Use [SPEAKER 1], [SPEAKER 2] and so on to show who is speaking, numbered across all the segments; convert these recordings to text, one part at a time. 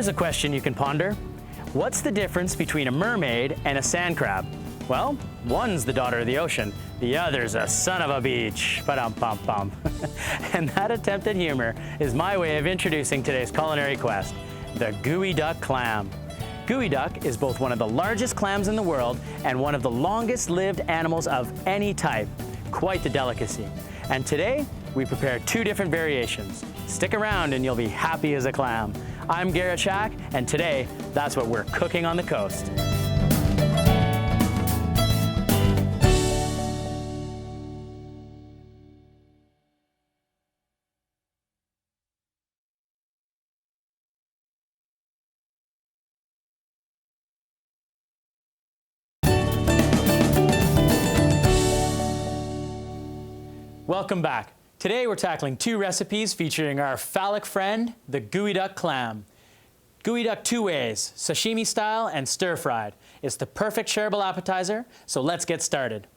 [SPEAKER 1] Here's a question you can ponder. What's the difference between a mermaid and a sand crab? Well, one's the daughter of the ocean, the other's a son of a beach. Ba-dum-bum-bum. And that attempt at humor is my way of introducing today's culinary quest, the Geoduck clam. Geoduck is both one of the largest clams in the world and one of the longest lived animals of any type. Quite the delicacy. And today, we prepare two different variations. Stick around and you'll be happy as a clam. I'm Garret Schack, and today, that's what we're cooking on the coast. Welcome back. Today we're tackling two recipes featuring our phallic friend, the Geoduck clam. Geoduck two ways, sashimi style and stir-fried. It's the perfect shareable appetizer, so let's get started.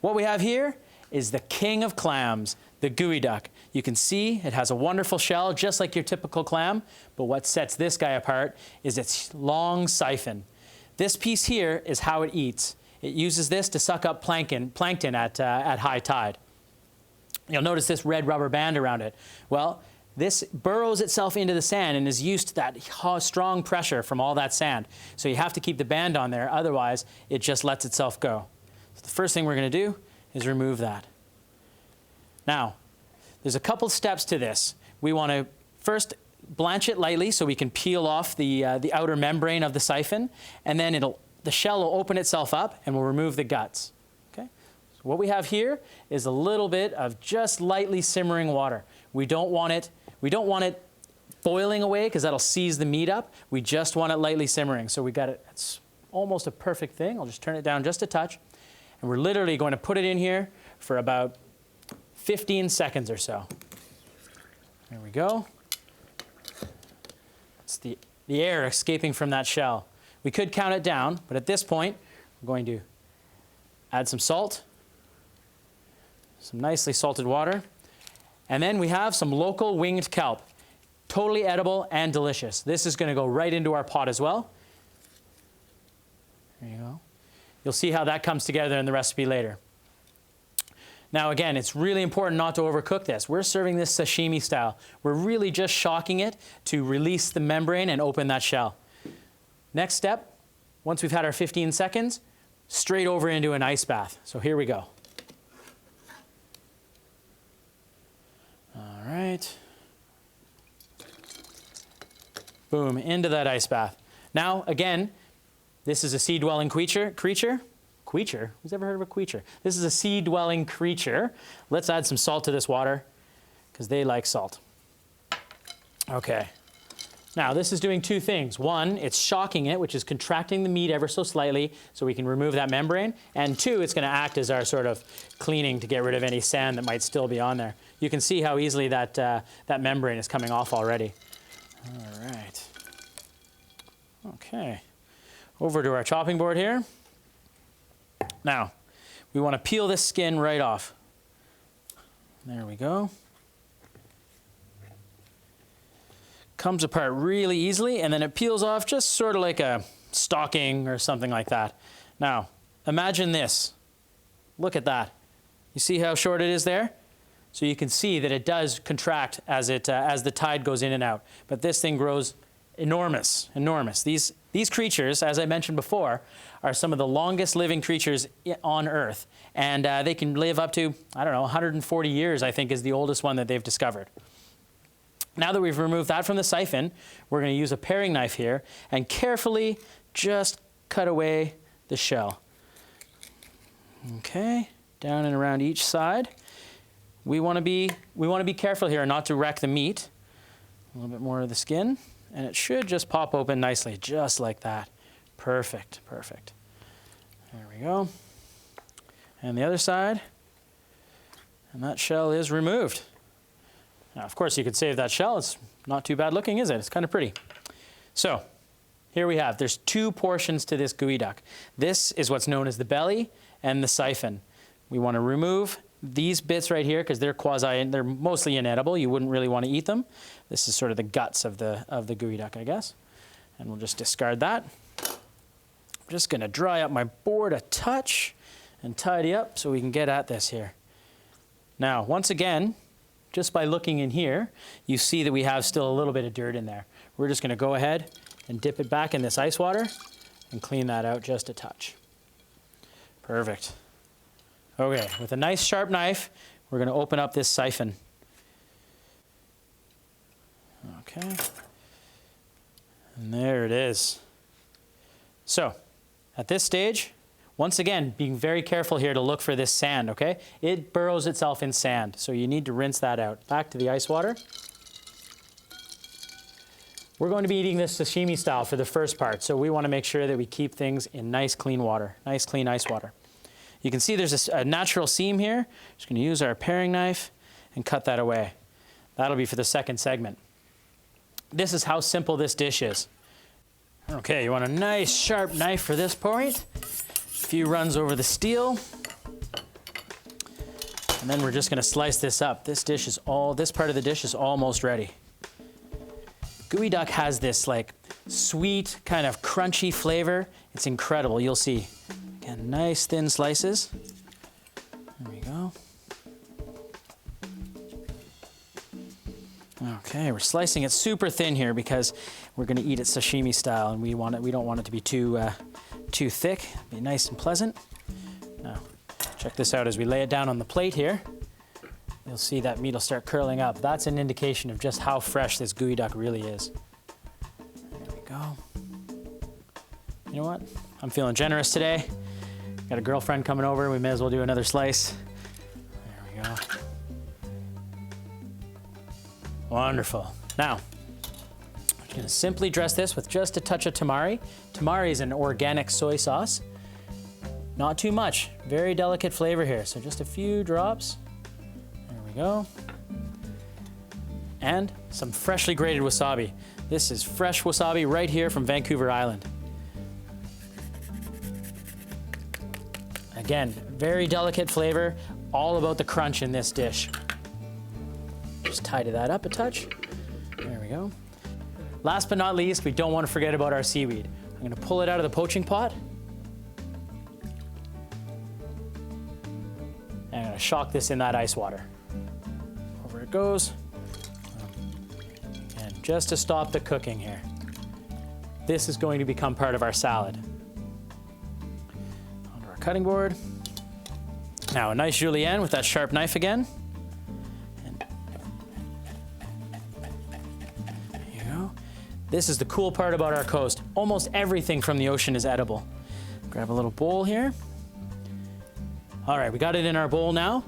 [SPEAKER 1] What we have here is the king of clams, the Geoduck. You can see it has a wonderful shell, just like your typical clam, but what sets this guy apart is its long siphon. This piece here is how it eats. It uses this to suck up plankton at high tide. You'll notice this red rubber band around it. Well, this burrows itself into the sand and is used to that strong pressure from all that sand. So you have to keep the band on there, otherwise it just lets itself go. So the first thing we're going to do is remove that. Now, there's a couple steps to this. We want to first blanch it lightly so we can peel off the outer membrane of the siphon, and then the shell will open itself up and we'll remove the guts. What we have here is a little bit of just lightly simmering water. We don't want it boiling away because that'll seize the meat up. We just want it lightly simmering. So we got it, it's almost a perfect thing. I'll just turn it down just a touch. And we're literally going to put it in here for about 15 seconds or so. There we go. It's the air escaping from that shell. We could count it down, but at this point, we're going to add some salt. Some nicely salted water. And then we have some local winged kelp. Totally edible and delicious. This is going to go right into our pot as well. There you go. You'll see how that comes together in the recipe later. Now again, it's really important not to overcook this. We're serving this sashimi style. We're really just shocking it to release the membrane and open that shell. Next step, once we've had our 15 seconds, straight over into an ice bath. So here we go. All right. Boom, into that ice bath. Now, again, this is a sea-dwelling creature? Who's ever heard of a creature? This is a sea-dwelling creature. Let's add some salt to this water, because they like salt. Okay. Now, this is doing two things. One, it's shocking it, which is contracting the meat ever so slightly so we can remove that membrane. And two, it's going to act as our sort of cleaning to get rid of any sand that might still be on there. You can see how easily that membrane is coming off already. All right. Okay. Over to our chopping board here. Now, we want to peel this skin right off. There we go. Comes apart really easily, and then it peels off just sort of like a stocking or something like that. Now, imagine this. Look at that. You see how short it is there? So you can see that it does contract as the tide goes in and out. But this thing grows enormous, enormous. These creatures, as I mentioned before, are some of the longest living creatures on Earth. And they can live up to, I don't know, 140 years, I think, is the oldest one that they've discovered. Now that we've removed that from the siphon, we're going to use a paring knife here and carefully just cut away the shell. Okay, down and around each side. We want to be careful here not to wreck the meat. A little bit more of the skin, and it should just pop open nicely, just like that. Perfect, perfect. There we go. And the other side, and that shell is removed. Now, of course, you could save that shell. It's not too bad looking, is it? It's kind of pretty. So, here we have, there's two portions to this Geoduck. This is what's known as the belly and the siphon. we want to remove these bits right here because they're mostly inedible. You wouldn't really want to eat them. This is sort of the guts of the Geoduck, I guess. And we'll just discard that. I'm just going to dry up my board a touch and tidy up so we can get at this here. Now, once again, just by looking in here, you see that we have still a little bit of dirt in there. We're just going to go ahead and dip it back in this ice water and clean that out just a touch. Perfect. Okay, with a nice sharp knife, we're going to open up this siphon. Okay. And there it is. So, at this stage, once again, being very careful here to look for this sand, okay? It burrows itself in sand, so you need to rinse that out. Back to the ice water. We're going to be eating this sashimi style for the first part, so we want to make sure that we keep things in nice clean water, nice clean ice water. You can see there's a natural seam here. Just going to use our paring knife and cut that away. That'll be for the second segment. This is how simple this dish is. Okay, you want a nice sharp knife for this point. A few runs over the steel. And then we're just going to slice this up. This part of the dish is almost ready. Geoduck has this like sweet, kind of crunchy flavor. It's incredible, you'll see. Again, nice thin slices. There we go. Okay, we're slicing it super thin here because we're going to eat it sashimi style, and we don't want it to be too thick. Be nice and pleasant. Now, check this out as we lay it down on the plate here. You'll see that meat will start curling up. That's an indication of just how fresh this Geoduck really is. There we go. You know what? I'm feeling generous today. Got a girlfriend coming over. We may as well do another slice. There we go. Wonderful. Now, I'm going to simply dress this with just a touch of tamari. Tamari is an organic soy sauce. Not too much. Very delicate flavor here. So just a few drops. There we go. And some freshly grated wasabi. This is fresh wasabi right here from Vancouver Island. Again, very delicate flavor, all about the crunch in this dish. Just tidy that up a touch. There we go. Last but not least, we don't want to forget about our seaweed. I'm going to pull it out of the poaching pot. And I'm going to shock this in that ice water. Over it goes. And just to stop the cooking here, this is going to become part of our salad. Onto our cutting board. Now a nice julienne with that sharp knife again. And there you go. This is the cool part about our coast. Almost everything from the ocean is edible. Grab a little bowl here. All right, we got it in our bowl now,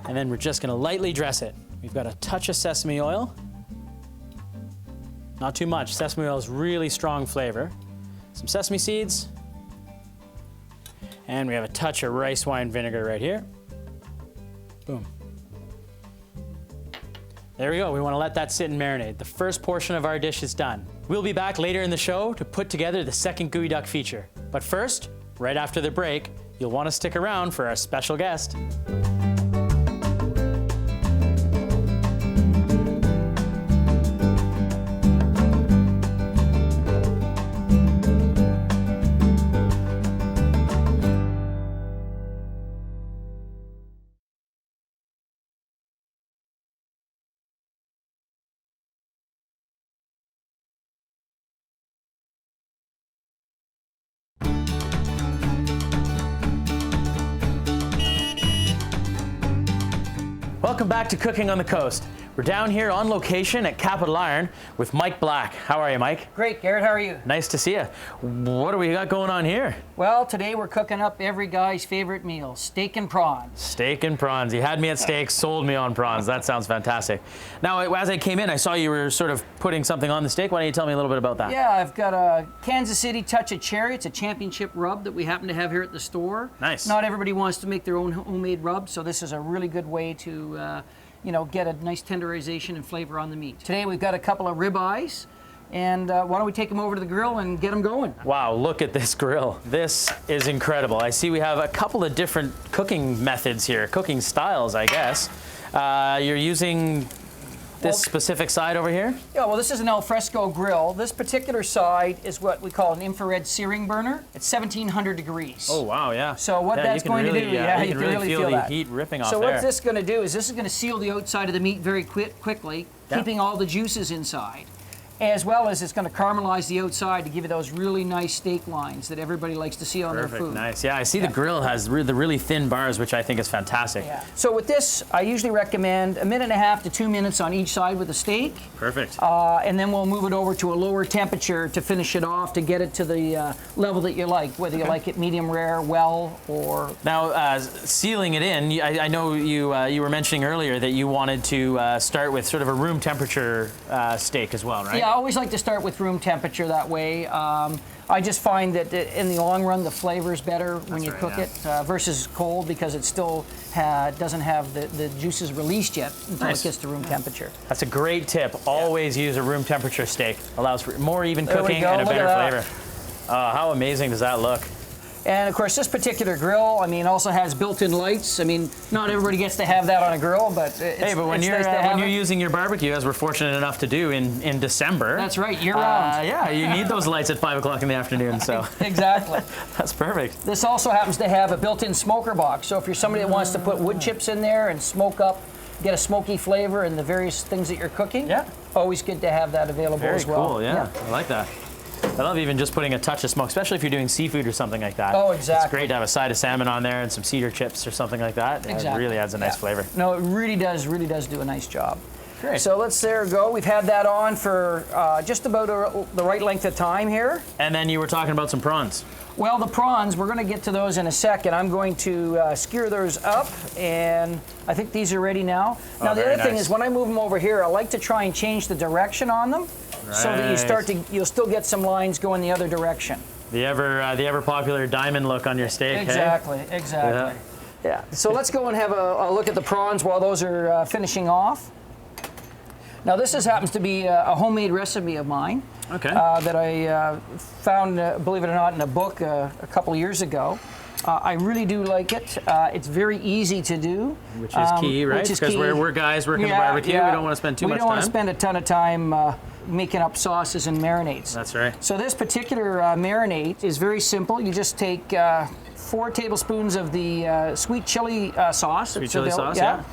[SPEAKER 1] and then we're just gonna lightly dress it. We've got a touch of sesame oil. Not too much. Sesame oil is really strong flavor. Some sesame seeds. And we have a touch of rice wine vinegar right here. Boom. There we go. We want to let that sit and marinate. The first portion of our dish is done. We'll be back later in the show to put together the second Geoduck feature. But first, right after the break, you'll want to stick around for our special guest. Welcome back to Cooking on the Coast. We're down here on location at Capital Iron with Mike Black. How are you, Mike?
[SPEAKER 2] Great, Garrett, how are you?
[SPEAKER 1] Nice to see you. What do we got going on here?
[SPEAKER 2] Well, today we're cooking up every guy's favorite meal, steak and prawns.
[SPEAKER 1] Steak and prawns. You had me at steak, sold me on prawns. That sounds fantastic. Now, as I came in, I saw you were sort of putting something on the steak. Why don't you tell me a little bit about that?
[SPEAKER 2] Yeah, I've got a Kansas City Touch of Cherry. It's a championship rub that we happen to have here at the store.
[SPEAKER 1] Nice.
[SPEAKER 2] Not everybody wants to make their own homemade rub, so this is a really good way to get a nice tenderization and flavor on the meat. Today we've got a couple of ribeyes. And why don't we take them over to the grill and get them going?
[SPEAKER 1] Wow, look at this grill. This is incredible. I see we have a couple of different cooking methods here, cooking styles, I guess. You're using this specific side over here?
[SPEAKER 2] Yeah, well, this is an al fresco grill. This particular side is what we call an infrared searing burner. It's 1700 degrees.
[SPEAKER 1] Oh, wow, yeah.
[SPEAKER 2] So what that's going to do, you can really feel
[SPEAKER 1] the
[SPEAKER 2] that.
[SPEAKER 1] heat ripping off
[SPEAKER 2] so
[SPEAKER 1] there.
[SPEAKER 2] what this is going to do is this is going to seal the outside of the meat very quickly, keeping all the juices inside. As well as it's going to caramelize the outside to give you those really nice steak lines that everybody likes to see on their food.
[SPEAKER 1] Nice. Yeah, I see the grill has the really thin bars, which I think is fantastic.
[SPEAKER 2] Yeah. So with this, I usually recommend 1.5 to 2 minutes on each side with the steak.
[SPEAKER 1] Perfect.
[SPEAKER 2] And then we'll move it over to a lower temperature to finish it off to get it to the level that you like, whether you like it medium rare, well, or...
[SPEAKER 1] Now, sealing it in, I know you were mentioning earlier that you wanted to start with sort of a room temperature steak as well, right?
[SPEAKER 2] Yeah, I always like to start with room temperature that way. I just find that in the long run, the flavor is better when you cook it versus cold because it still doesn't have the juices released yet until it gets to room temperature.
[SPEAKER 1] That's a great tip. Always use a room temperature steak. Allows for more even cooking and a better flavor. How amazing does that look?
[SPEAKER 2] And of course, this particular grill, I mean, also has built-in lights. I mean, not everybody gets to have that on a grill, but it's,
[SPEAKER 1] when
[SPEAKER 2] it's
[SPEAKER 1] you're
[SPEAKER 2] nice to have
[SPEAKER 1] when you're using your barbecue, as we're fortunate enough to do in December.
[SPEAKER 2] That's right, year-round.
[SPEAKER 1] Yeah, you need those lights at 5 o'clock in the afternoon. So
[SPEAKER 2] exactly.
[SPEAKER 1] That's perfect.
[SPEAKER 2] This also happens to have a built-in smoker box. So if you're somebody that wants to put wood chips in there and smoke up, get a smoky flavor in the various things that you're cooking.
[SPEAKER 1] Yeah.
[SPEAKER 2] Always good to have that available as well.
[SPEAKER 1] Very cool. Yeah, I like that. I love even just putting a touch of smoke, especially if you're doing seafood or something like that.
[SPEAKER 2] Oh, exactly.
[SPEAKER 1] It's great to have a side of salmon on there and some cedar chips or something like that.
[SPEAKER 2] Exactly.
[SPEAKER 1] It really adds a nice flavor.
[SPEAKER 2] No, it really does do a nice job.
[SPEAKER 1] Great.
[SPEAKER 2] So there we go. We've had that on for just about the right length of time here.
[SPEAKER 1] And then you were talking about some prawns.
[SPEAKER 2] Well, the prawns, we're going to get to those in a second. I'm going to skewer those up, and I think these are ready now. Now, the other thing is when I move them over here, I like to try and change the direction on them so that you'll still get some lines going the other direction.
[SPEAKER 1] The ever popular diamond look on your steak.
[SPEAKER 2] Exactly,
[SPEAKER 1] hey?
[SPEAKER 2] exactly. Yeah. So let's go and have a look at the prawns while those are finishing off. Now, this happens to be a homemade recipe of mine.
[SPEAKER 1] Okay.
[SPEAKER 2] That I found, believe it or not, in a book a couple of years ago. I really do like it. It's very easy to do.
[SPEAKER 1] Which is key, right? Because we're guys working the barbecue. We don't want to spend too much time.
[SPEAKER 2] We don't want to spend a ton of time making up sauces and marinades.
[SPEAKER 1] That's right.
[SPEAKER 2] So this particular marinade is very simple. You just take 4 tablespoons of the sweet chili sauce.
[SPEAKER 1] Sweet chili sauce, yeah.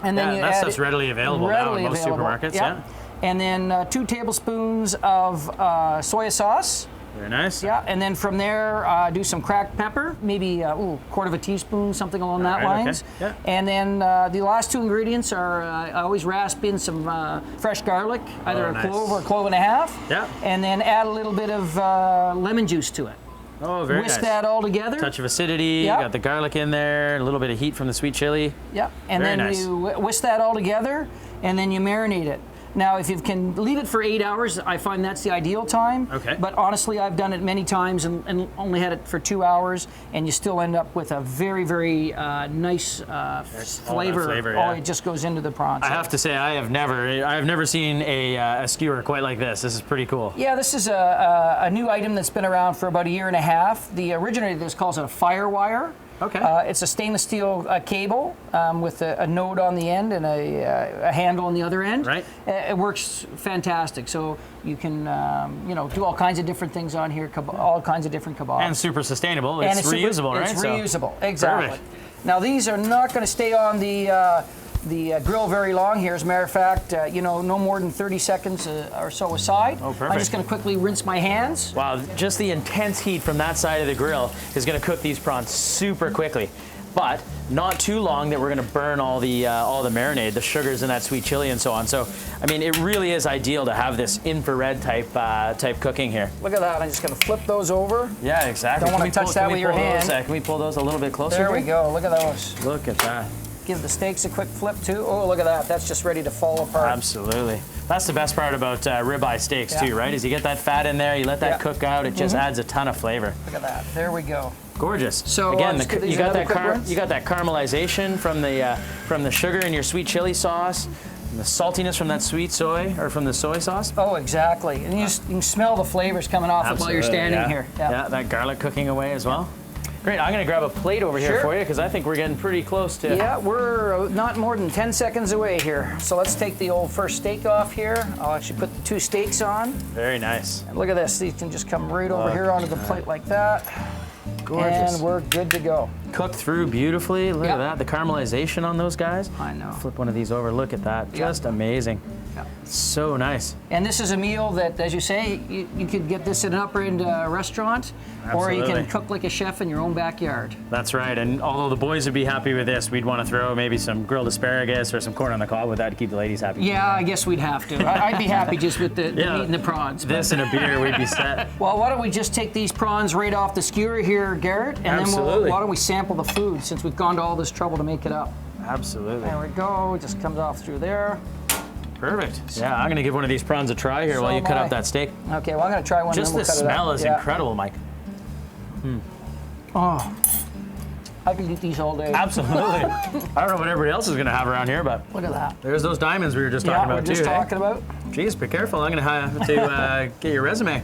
[SPEAKER 2] And then you
[SPEAKER 1] that
[SPEAKER 2] add
[SPEAKER 1] stuff's readily available now in most supermarkets, yeah.
[SPEAKER 2] And then 2 tablespoons of soy sauce.
[SPEAKER 1] Very nice.
[SPEAKER 2] Yeah, and then from there, do some cracked pepper, maybe quarter of a teaspoon, something along that lines.
[SPEAKER 1] Okay. Yeah.
[SPEAKER 2] And then the last 2 ingredients are, I always rasp in some fresh garlic, either a clove or a clove and a half.
[SPEAKER 1] Yeah.
[SPEAKER 2] And then add a little bit of lemon juice to it.
[SPEAKER 1] Oh, very nice.
[SPEAKER 2] Whisk that all together.
[SPEAKER 1] Touch of acidity, you got the garlic in there, a little bit of heat from the sweet chili.
[SPEAKER 2] Yeah, and then you whisk that all together, and then you marinate it. Now, if you can leave it for 8 hours, I find that's the ideal time.
[SPEAKER 1] Okay.
[SPEAKER 2] But honestly, I've done it many times and only had it for 2 hours, and you still end up with a very, very nice flavor. Oh, it just goes into the prawns.
[SPEAKER 1] I have to say, I've never seen a skewer quite like this. This is pretty cool.
[SPEAKER 2] Yeah, this is a new item that's been around for about 1.5 years. The originator of this calls it a fire wire.
[SPEAKER 1] Okay.
[SPEAKER 2] It's a stainless steel cable with a node on the end and a handle on the other end.
[SPEAKER 1] Right.
[SPEAKER 2] It works fantastic. So you can, do all kinds of different things on here, all kinds of different kebabs.
[SPEAKER 1] And super sustainable. It's reusable, right?
[SPEAKER 2] It's reusable, exactly.
[SPEAKER 1] Perfect.
[SPEAKER 2] Now these are not going to stay on the grill very long here. As a matter of fact, no more than 30 seconds or so aside.
[SPEAKER 1] Oh, perfect.
[SPEAKER 2] I'm just going to quickly rinse my hands.
[SPEAKER 1] Wow, just the intense heat from that side of the grill is going to cook these prawns super quickly. But not too long that we're going to burn all the marinade, the sugars and that sweet chili and so on. So, I mean, it really is ideal to have this infrared type cooking here.
[SPEAKER 2] Look at that. I'm just going to flip those over.
[SPEAKER 1] Yeah, exactly.
[SPEAKER 2] Don't want to touch that with your hand.
[SPEAKER 1] Can we pull those a little bit closer?
[SPEAKER 2] There we go. Look at those.
[SPEAKER 1] Look at that.
[SPEAKER 2] Give the steaks a quick flip too. Oh, look at that. That's just ready to fall apart.
[SPEAKER 1] Absolutely. That's the best part about ribeye steaks too, right? Is you get that fat in there, you let that cook out, it just adds a ton of flavor.
[SPEAKER 2] Look at that. There we go.
[SPEAKER 1] Gorgeous.
[SPEAKER 2] So
[SPEAKER 1] again, you got that caramelization from the sugar in your sweet chili sauce. And the saltiness from that sweet soy, or from the soy sauce.
[SPEAKER 2] Oh, exactly. And you can smell the flavors coming off it while you're standing here.
[SPEAKER 1] Yeah, that garlic cooking away as well. Great, I'm gonna grab a plate over here for you because I think we're getting pretty close to...
[SPEAKER 2] Yeah, we're not more than 10 seconds away here. So let's take the old first steak off here. I'll actually put the 2 steaks on.
[SPEAKER 1] Very nice.
[SPEAKER 2] And look at this, these can just come right over here onto the plate like that.
[SPEAKER 1] Gorgeous.
[SPEAKER 2] And we're good to go.
[SPEAKER 1] Cooked through beautifully, look at that, the caramelization on those guys.
[SPEAKER 2] I know.
[SPEAKER 1] Flip one of these over, look at that, just amazing.
[SPEAKER 2] Yeah.
[SPEAKER 1] So nice.
[SPEAKER 2] And this is a meal that, as you say, you could get this in an upper-end restaurant, or you can cook like a chef in your own backyard.
[SPEAKER 1] That's right, and although the boys would be happy with this, we'd want to throw maybe some grilled asparagus or some corn on the cob with that to keep the ladies happy.
[SPEAKER 2] Yeah, I guess we'd have to. I'd be happy just with the meat and the prawns.
[SPEAKER 1] This and a beer, we'd be set.
[SPEAKER 2] Well, why don't we just take these prawns right off the skewer here, Garrett, and then why don't we sample the food since we've gone to all this trouble to make it up.
[SPEAKER 1] Absolutely.
[SPEAKER 2] There we go, it just comes off through there.
[SPEAKER 1] Perfect. Yeah, I'm gonna give one of these prawns a try here while you cut up that steak.
[SPEAKER 2] Okay, well I'm gonna try one.
[SPEAKER 1] Just
[SPEAKER 2] the
[SPEAKER 1] smell is incredible, Mike.
[SPEAKER 2] Oh, I could eat these all day.
[SPEAKER 1] Absolutely. I don't know what everybody else is gonna have around here, but
[SPEAKER 2] look at that.
[SPEAKER 1] There's those diamonds we were just talking about too.
[SPEAKER 2] Talking about.
[SPEAKER 1] Jeez, be careful. I'm gonna have to get your resume.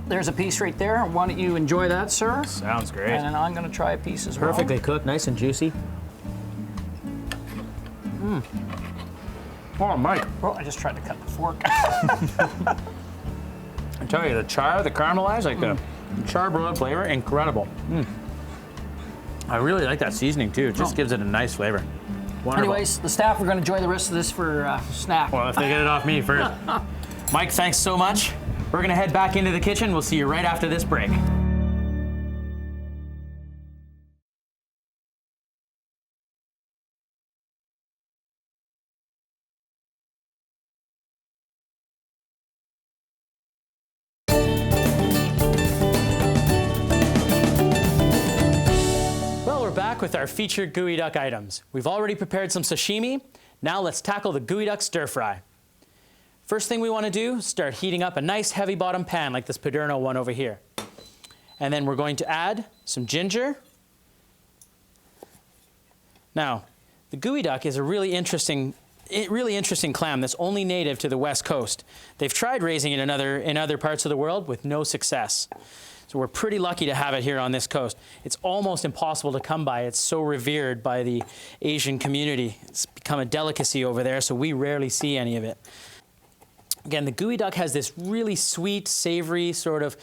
[SPEAKER 2] There's a piece right there. Why don't you enjoy that, sir?
[SPEAKER 1] Sounds great.
[SPEAKER 2] And then I'm gonna try a piece as well.
[SPEAKER 1] Perfectly cooked, nice and juicy. Oh, Mike.
[SPEAKER 2] Oh, I just tried to cut the fork.
[SPEAKER 1] I tell you, the char, the caramelized, like the charbroiled flavor, incredible. I really like that seasoning too. It just gives it a nice flavor. Wonderful.
[SPEAKER 2] Anyways, the staff are going to enjoy the rest of this for snack.
[SPEAKER 1] Well, if they get it off me first. Mike, thanks so much. We're going to head back into the kitchen. We'll see you right after this break. With our featured Geoduck items. We've already prepared some sashimi. Now let's tackle the Geoduck stir fry. First thing we want to do is start heating up a nice heavy bottom pan like this Paderno one over here. And then we're going to add some ginger. Now, the Geoduck is a really interesting clam that's only native to the West Coast. They've tried raising it in other parts of the world with no success. So we're pretty lucky to have it here on this coast. It's almost impossible to come by. It's so revered by the Asian community. It's become a delicacy over there, so we rarely see any of it. Again, the Geoduck has this really sweet, savory, sort of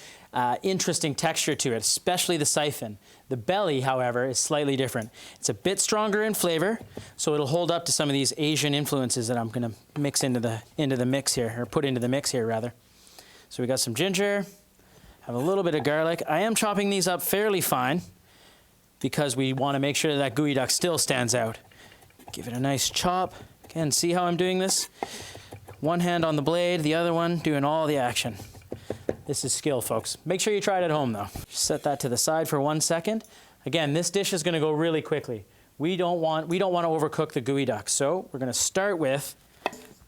[SPEAKER 1] interesting texture to it, especially the siphon. The belly, however, is slightly different. It's a bit stronger in flavor, so it'll hold up to some of these Asian influences that I'm going to mix into the mix here, or put into the mix here, rather. So we got some ginger. Have a little bit of garlic. I am chopping these up fairly fine because we want to make sure that Geoduck still stands out. Give it a nice chop. Again, see how I'm doing this? One hand on the blade, the other one doing all the action. This is skill, folks. Make sure you try it at home, though. Set that to the side for 1 second. Again, this dish is going to go really quickly. We don't want to overcook the Geoduck, so we're going to start with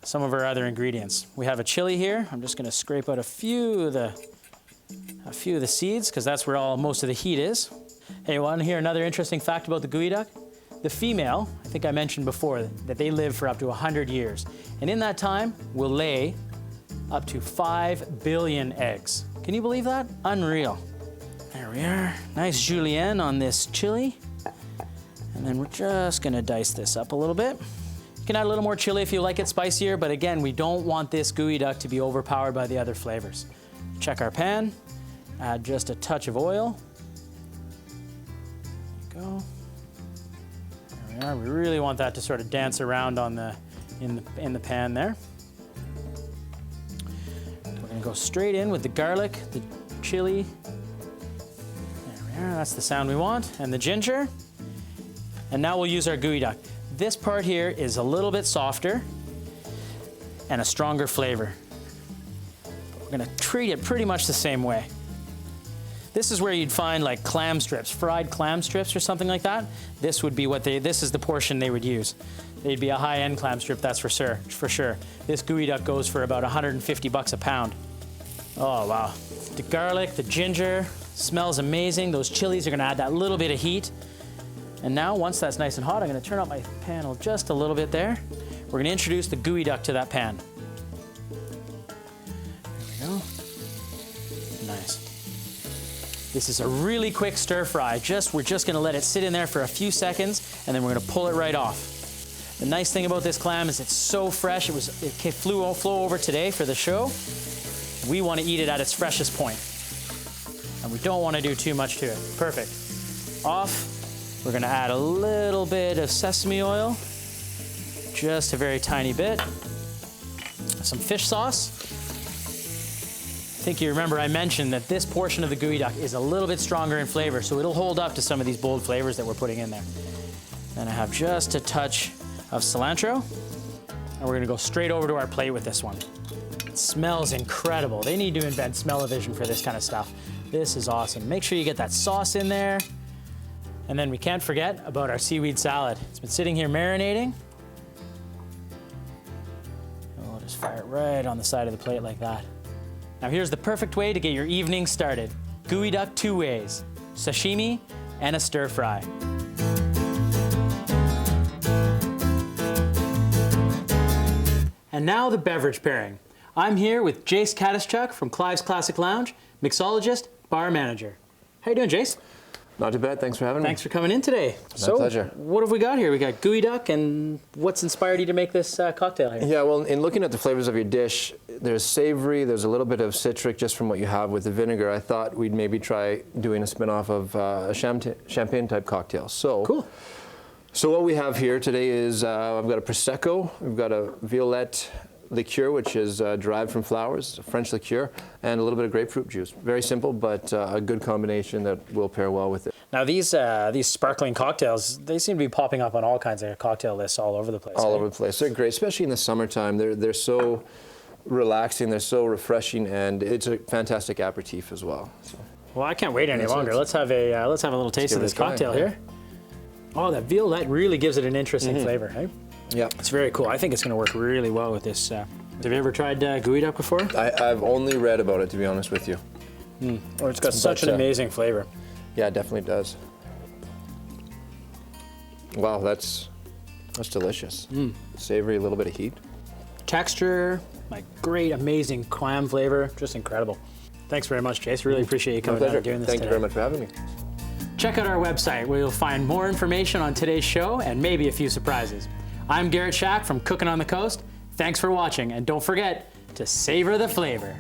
[SPEAKER 1] some of our other ingredients. We have a chili here. I'm just going to scrape out a few of the seeds, because that's where most of the heat is. Hey, want to hear another interesting fact about the Geoduck? The female, I think I mentioned before, that they live for up to 100 years. And in that time, will lay up to 5 billion eggs. Can you believe that? Unreal. There we are. Nice julienne on this chili. And then we're just going to dice this up a little bit. You can add a little more chili if you like it spicier, but again, we don't want this Geoduck to be overpowered by the other flavors. Check our pan. Add just a touch of oil. There we go. There we are. We really want that to sort of dance around on in the pan there. We're going to go straight in with the garlic, the chili. There we are. That's the sound we want. And the ginger. And now we'll use our Geoduck. This part here is a little bit softer and a stronger flavor. We're going to treat it pretty much the same way. This is where you'd find like clam strips, fried clam strips or something like that. This would be this is the portion they would use. They'd be a high-end clam strip, that's for sure. This Geoduck goes for about 150 bucks a pound. Oh, wow. The garlic, the ginger, smells amazing. Those chilies are gonna add that little bit of heat. And now, once that's nice and hot, I'm gonna turn up my panel just a little bit there. we're going to introduce the Geoduck to that pan. There we go. Nice. This is a really quick stir fry. We're just going to let it sit in there for a few seconds, and then we're going to pull it right off. The nice thing about this clam is it's so fresh. It flew over today for the show. We want to eat it at its freshest point, and we don't want to do too much to it. Perfect. Off. We're going to add a little bit of sesame oil, just a very tiny bit. Some fish sauce. I think you remember I mentioned that this portion of the Geoduck is a little bit stronger in flavor, so it'll hold up to some of these bold flavors that we're putting in there. Then I have just a touch of cilantro, and we're gonna go straight over to our plate with this one. It smells incredible. They need to invent smell-o-vision for this kind of stuff. This is awesome. Make sure you get that sauce in there. And then we can't forget about our seaweed salad. It's been sitting here marinating. And we'll just fire it right on the side of the plate like that. Now here's the perfect way to get your evening started. Geoduck 2 ways, sashimi and a stir fry. And now the beverage pairing. I'm here with Jace Katischuk from Clive's Classic Lounge, mixologist, bar manager. How you doing, Jace?
[SPEAKER 3] Not too bad, thanks for having me.
[SPEAKER 1] Thanks for coming in today.
[SPEAKER 3] My pleasure.
[SPEAKER 1] What have we got here? We got Geoduck, and what's inspired you to make this cocktail here?
[SPEAKER 3] Yeah, well, in looking at the flavors of your dish, there's savory, there's a little bit of citric just from what you have with the vinegar. I thought we'd maybe try doing a spin-off of a champagne-type cocktail. So,
[SPEAKER 1] cool.
[SPEAKER 3] So what we have here today is I've got a Prosecco, we've got a Violette liqueur, which is derived from flowers, a French liqueur, and a little bit of grapefruit juice. Very simple, but a good combination that will pair well with it.
[SPEAKER 1] Now these sparkling cocktails, they seem to be popping up on all kinds of cocktail lists all over the place.
[SPEAKER 3] All over the place. They're great, especially in the summertime. They're so relaxing, they're so refreshing, and it's a fantastic aperitif as well. So.
[SPEAKER 1] Well, I can't wait any longer. Let's have a little taste of this cocktail here. Oh, that Violette really gives it an interesting flavor, right?
[SPEAKER 3] Yeah.
[SPEAKER 1] It's very cool. I think it's going to work really well with this. Have you ever tried Geoduck before?
[SPEAKER 3] I've only read about it, to be honest with you.
[SPEAKER 1] Oh, it's got such an amazing flavor.
[SPEAKER 3] Yeah, it definitely does. Wow, that's delicious. Savory, a little bit of heat.
[SPEAKER 1] Texture, like great, amazing clam flavor, just incredible. Thanks very much, Jace. Really appreciate you coming down and doing this today.
[SPEAKER 3] Thank you very much for having me.
[SPEAKER 1] Check out our website where you'll find more information on today's show and maybe a few surprises. I'm Garret Schack from Cookin on the Coast. Thanks for watching, and don't forget to savor the flavor.